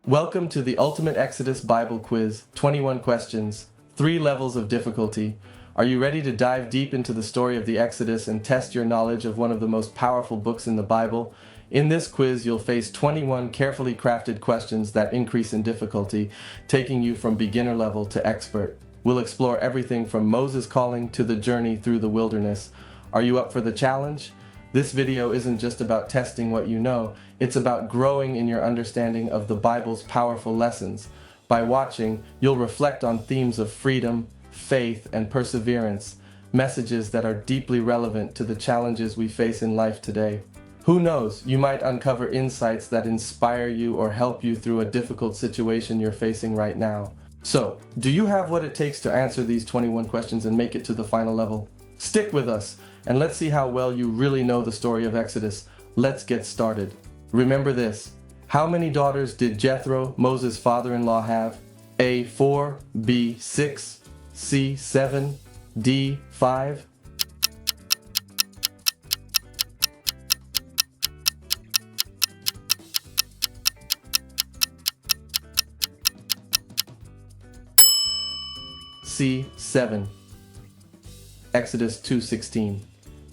Welcome to the Ultimate Exodus Bible Quiz, 21 questions, 3 levels of difficulty. Are you ready to dive deep into the story of the Exodus and test your knowledge of one of the most powerful books in the Bible? In this quiz, you'll face 21 carefully crafted questions that increase in difficulty, taking you from beginner level to expert. We'll explore everything from Moses' calling to the journey through the wilderness. Are you up for the challenge? This video isn't just about testing what you know, it's about growing in your understanding of the Bible's powerful lessons. By watching, you'll reflect on themes of freedom, faith, and perseverance, messages that are deeply relevant to the challenges we face in life today. Who knows, you might uncover insights that inspire you or help you through a difficult situation you're facing right now. So, do you have what it takes to answer these 21 questions and make it to the final level? Stick with us, and let's see how well you really know the story of Exodus. Let's get started. Remember this. How many daughters did Jethro, Moses' father-in-law, have? A. 4, B. 6, C. 7, D. 5. C. 7. Exodus 2:16.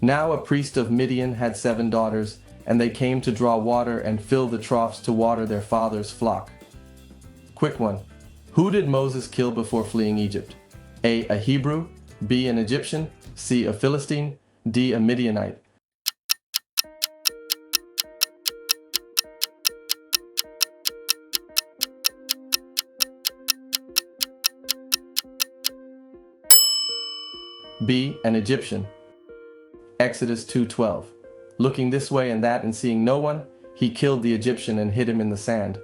Now a priest of Midian had 7 daughters, and they came to draw water and fill the troughs to water their father's flock. Quick one. Who did Moses kill before fleeing Egypt? A Hebrew, B, an Egyptian, C, a Philistine, D, a Midianite. B, an Egyptian. Exodus 2:12. Looking this way and that and seeing no one, he killed the Egyptian and hid him in the sand.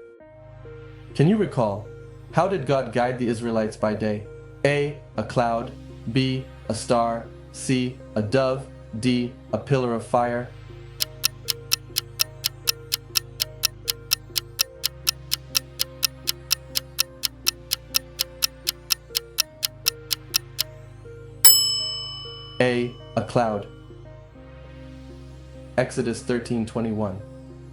Can you recall, how did God guide the Israelites by day? A cloud, B, a star, C, a dove, D, a pillar of fire. A cloud. Exodus 13:21.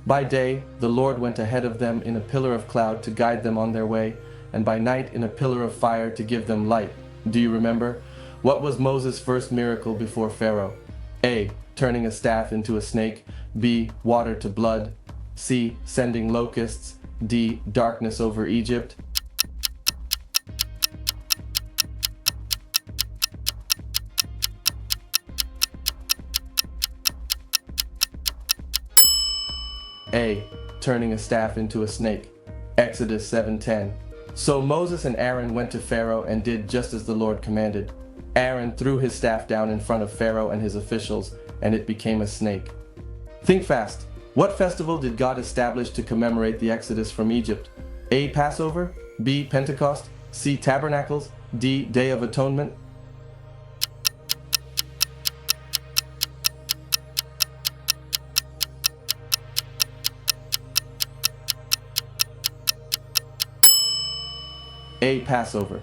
By day, the Lord went ahead of them in a pillar of cloud to guide them on their way, and by night in a pillar of fire to give them light. Do you remember? What was Moses' first miracle before Pharaoh? A, turning a staff into a snake, B, water to blood, C, sending locusts, D, darkness over Egypt. A, turning a staff into a snake. Exodus 7:10. So Moses and Aaron went to Pharaoh and did just as the Lord commanded. Aaron threw his staff down in front of Pharaoh and his officials, and it became a snake. Think fast. What festival did God establish to commemorate the Exodus from Egypt? A, Passover, B, Pentecost, C, Tabernacles, D, Day of Atonement. A, Passover.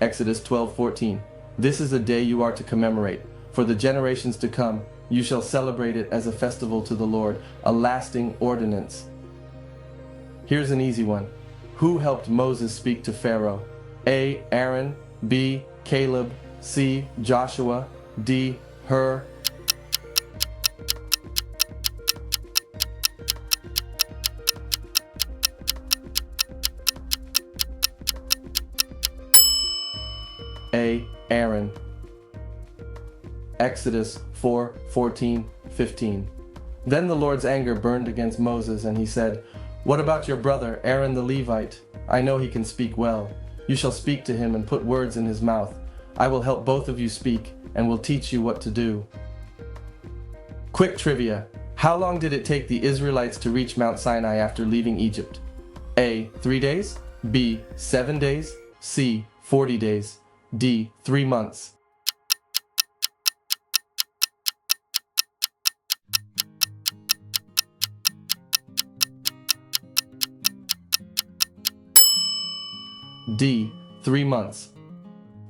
Exodus 12:14. This is a day you are to commemorate. For the generations to come, you shall celebrate it as a festival to the Lord, a lasting ordinance. Here's an easy one. Who helped Moses speak to Pharaoh? A, Aaron, B, Caleb, C, Joshua, D, Hur. A, Aaron. Exodus 4:14-15. Then the Lord's anger burned against Moses, and he said, "What about your brother, Aaron the Levite? I know he can speak well. You shall speak to him and put words in his mouth. I will help both of you speak, and will teach you what to do." Quick trivia. How long did it take the Israelites to reach Mount Sinai after leaving Egypt? A, 3 days, B, 7 days, C, 40 days, D, 3 months. D, 3 months.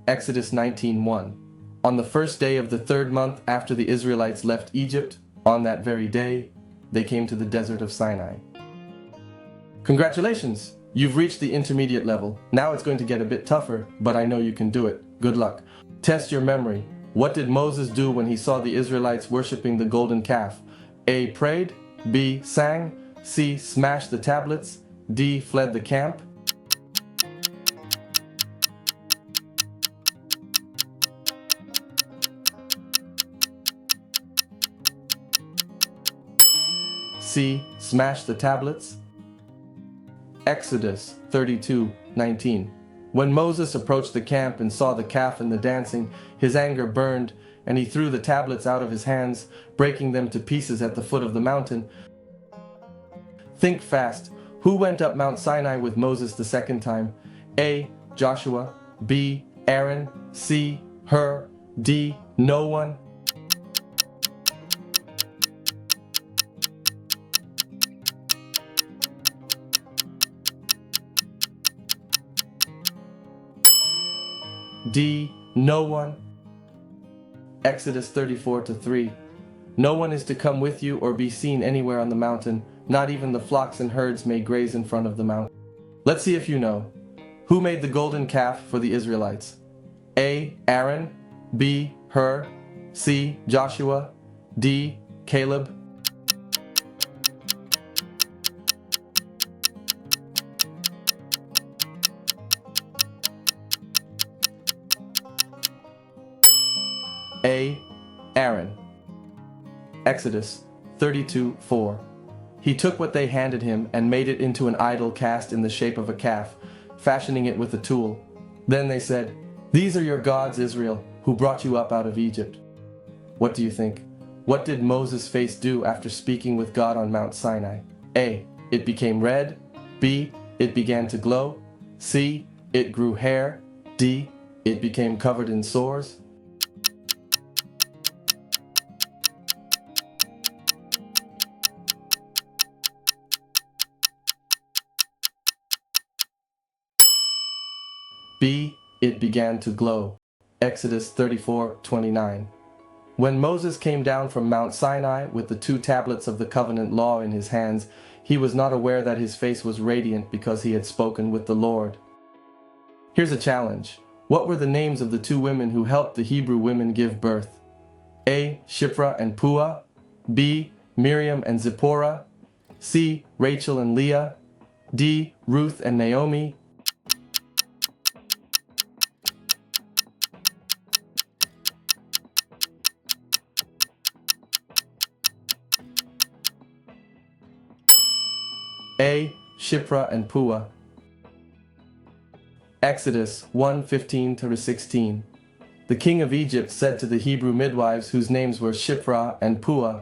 Exodus 19:1. On the first day of the 3rd month after the Israelites left Egypt, on that very day, they came to the desert of Sinai. Congratulations! You've reached the intermediate level. Now it's going to get a bit tougher, but I know you can do it. Good luck. Test your memory. What did Moses do when he saw the Israelites worshiping the golden calf? A. Prayed. B. Sang. C. Smashed the tablets. D. Fled the camp. C. Smashed the tablets. Exodus 32:19. When Moses approached the camp and saw the calf and the dancing, his anger burned, and he threw the tablets out of his hands, breaking them to pieces at the foot of the mountain. Think fast. Who went up Mount Sinai with Moses the second time? A. Joshua. B. Aaron. C. Hur. D. No one. D. No one. Exodus 34:3. No one is to come with you or be seen anywhere on the mountain, not even the flocks and herds may graze in front of the mountain. Let's see if you know. Who made the golden calf for the Israelites? A. Aaron. B. Hur. C. Joshua. D. Caleb. A. Aaron. Exodus 32:4. He took what they handed him and made it into an idol cast in the shape of a calf, fashioning it with a tool. Then they said, "These are your gods, Israel, who brought you up out of Egypt." What do you think? What did Moses' face do after speaking with God on Mount Sinai? A. It became red. B. It began to glow. C. It grew hair. D. It became covered in sores. B. It began to glow. Exodus 34:29. When Moses came down from Mount Sinai with the 2 tablets of the covenant law in his hands, he was not aware that his face was radiant because he had spoken with the Lord. Here's a challenge. What were the names of the 2 women who helped the Hebrew women give birth? A. Shiphrah and Puah. B. Miriam and Zipporah. C. Rachel and Leah. D. Ruth and Naomi. A. Shiphrah and Puah. Exodus 1:15-16. The king of Egypt said to the Hebrew midwives whose names were Shiphrah and Puah,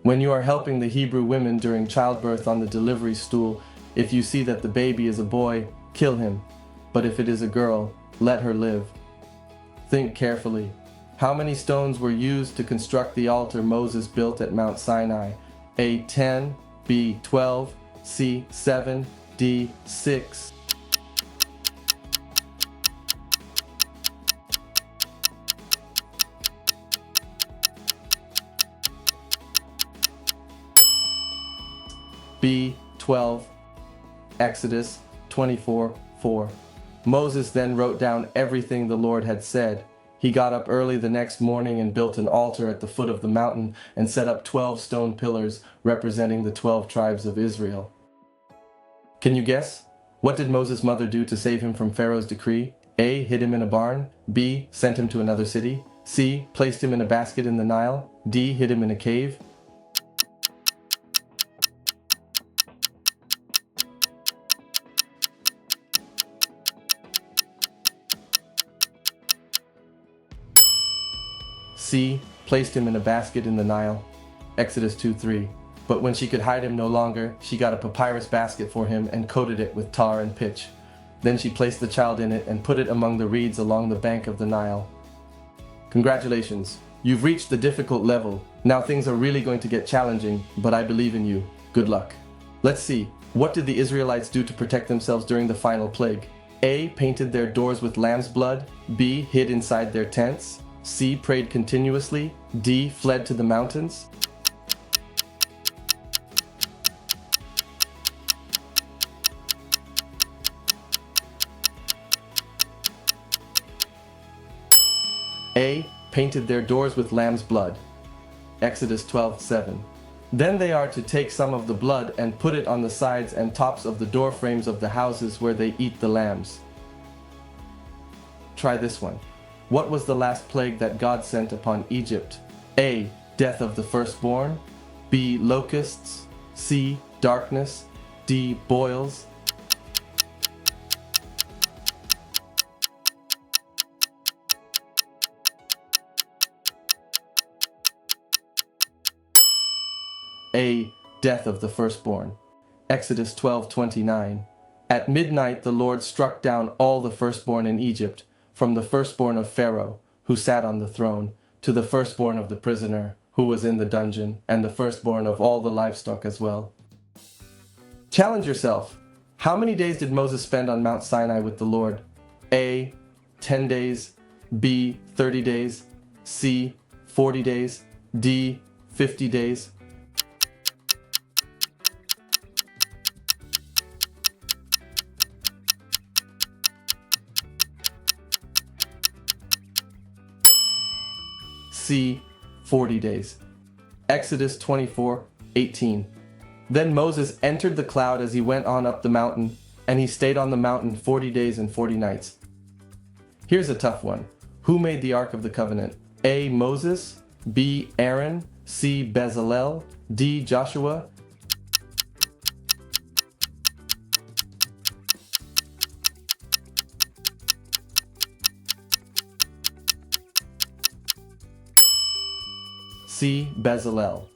"When you are helping the Hebrew women during childbirth on the delivery stool, if you see that the baby is a boy, kill him. But if it is a girl, let her live." Think carefully. How many stones were used to construct the altar Moses built at Mount Sinai? A. 10. B. 12. C. 7. D. 6. B. 12. Exodus 24:4. Moses then wrote down everything the Lord had said. He got up early the next morning and built an altar at the foot of the mountain and set up 12 stone pillars representing the 12 tribes of Israel. Can you guess? What did Moses' mother do to save him from Pharaoh's decree? A. Hid him in a barn. B. Sent him to another city. C. Placed him in a basket in the Nile. D. Hid him in a cave. C. Placed him in a basket in the Nile. Exodus 2:3. But when she could hide him no longer, she got a papyrus basket for him and coated it with tar and pitch. Then she placed the child in it and put it among the reeds along the bank of the Nile. Congratulations, you've reached the difficult level. Now things are really going to get challenging, but I believe in you. Good luck. Let's see, what did the Israelites do to protect themselves during the final plague? A. Painted their doors with lamb's blood. B. Hid inside their tents. C. Prayed continuously. D. Fled to the mountains. A. Painted their doors with lamb's blood. Exodus 12:7. Then they are to take some of the blood and put it on the sides and tops of the door frames of the houses where they eat the lambs. Try this one. What was the last plague that God sent upon Egypt? A. Death of the firstborn. B. Locusts. C. Darkness. D. Boils. A. Death of the firstborn. Exodus 12:29. At midnight the Lord struck down all the firstborn in Egypt, from the firstborn of Pharaoh, who sat on the throne, to the firstborn of the prisoner, who was in the dungeon, and the firstborn of all the livestock as well. Challenge yourself. How many days did Moses spend on Mount Sinai with the Lord? A. 10 days. B. 30 days. C. 40 days. D. 50 days. C. 40 days. Exodus 24:18. Then Moses entered the cloud as he went on up the mountain, and he stayed on the mountain 40 days and 40 nights. Here's a tough one. Who made the Ark of the Covenant? A. Moses. B. Aaron. C. Bezalel. D. Joshua. C. Bezalel.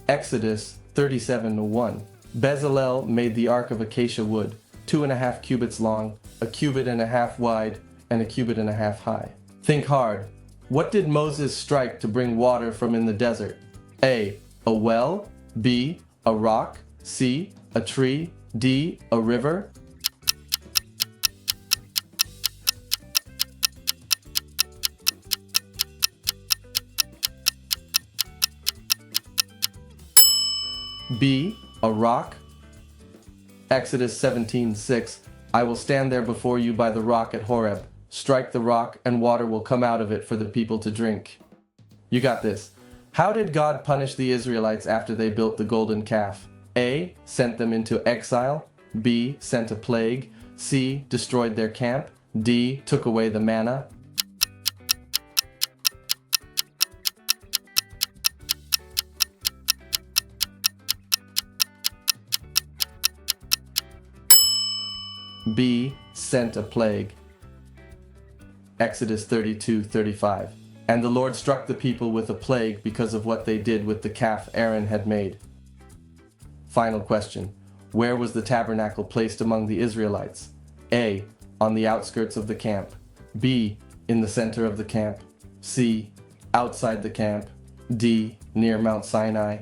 Exodus 37:1. Bezalel made the ark of acacia wood, 2.5 cubits long, 1.5 cubits wide, and 1.5 cubits high. Think hard. What did Moses strike to bring water from in the desert? A. A well. B. A rock. C. A tree. D. A river. B. A rock. Exodus 17:6. I will stand there before you by the rock at Horeb. Strike the rock, and water will come out of it for the people to drink. You got this. How did God punish the Israelites after they built the golden calf? A. Sent them into exile. B. Sent a plague. C. Destroyed their camp. D. Took away the manna. B. Sent a plague. Exodus 32:35. And the Lord struck the people with a plague because of what they did with the calf Aaron had made. Final question. Where was the tabernacle placed among the Israelites? A. On the outskirts of the camp. B. In the center of the camp. C. Outside the camp. D. Near Mount Sinai.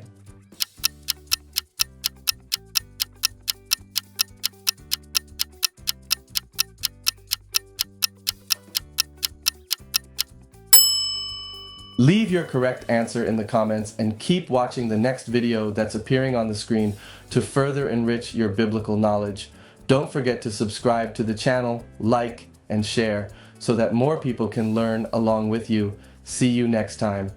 Leave your correct answer in the comments and keep watching the next video that's appearing on the screen to further enrich your biblical knowledge. Don't forget to subscribe to the channel, like, and share so that more people can learn along with you. See you next time.